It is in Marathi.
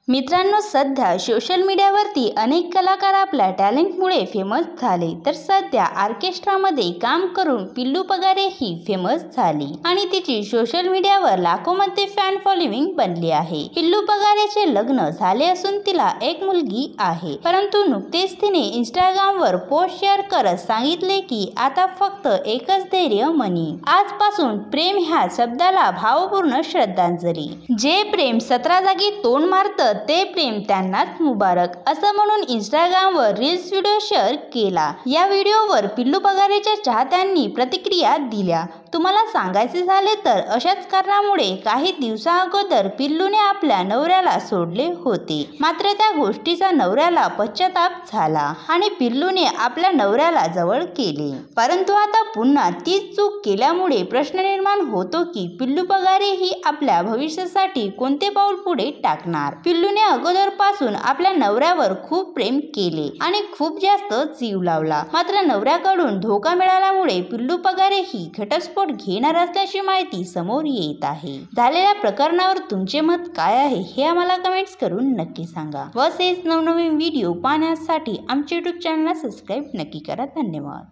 मित्रांनो, सध्या सोशल मीडियावरती अनेक कलाकार आपल्या टॅलेंटमुळे फेमस झाले, तर सध्या ऑर्केस्ट्रामध्ये काम करून पिल्लू पगारे ही फेमस झाली आणि तिची सोशल मीडियावर लाखोंमध्ये फॅन फॉलोइंग बनली आहे। पिल्लू पगारेचे लग्न झाले असून तिला एक मुलगी आहे, परंतु नुकतेच तिने इंस्टाग्रामवर पोस्ट शेअर करत सांगितले की आता फक्त एकच धैर्य मनी। आजपासून प्रेम ह्या शब्दाला भावपूर्ण श्रद्धांजली। जे प्रेम 17 जागी तोंड मारतं ते प्रेम त्यांनाच मुबारक, असं म्हणून इंस्टाग्रामवर रील्स व्हिडिओ शेअर केला। या व्हिडिओवर पिल्लू पगारेच्या चाहत्यांनी प्रतिक्रिया दिल्या। तुम्हाला सांगायचे झाले तर अशाच कारणामुळे काही दिवसाअगोदर पिल्लूने आपल्या नवऱ्याला सोडले होते, मात्र त्या गोष्टीचा नवऱ्याला पश्चाताप झाला आणि पिल्लूने आपल्या नवऱ्याला जवळ केले। परंतु आता पुन्हा तीच चूक केल्यामुळे प्रश्न निर्माण होतो की पिल्लू पगारे ही आपल्या भविष्यासाठी कोणते पाऊल पुढे टाकणार। पिल्लूने अगोदरपासून आपल्या नवऱ्यावर खूप प्रेम केले आणि खूप जास्त जीव लावला, मात्र नवऱ्याकडून धोका मिळाल्यामुळे पिल्लू पगारे ही घटस्फोट घेणार असल्याची माहिती समोर येत आहे। झालेल्या प्रकरणावर तुमचे मत काय आहे हे आम्हाला कमेंट्स करून नक्की सांगा व असेच नवनवीन व्हिडिओ पाहण्यासाठी आमच्या YouTube चॅनलला सबस्क्राईब नक्की करा। धन्यवाद।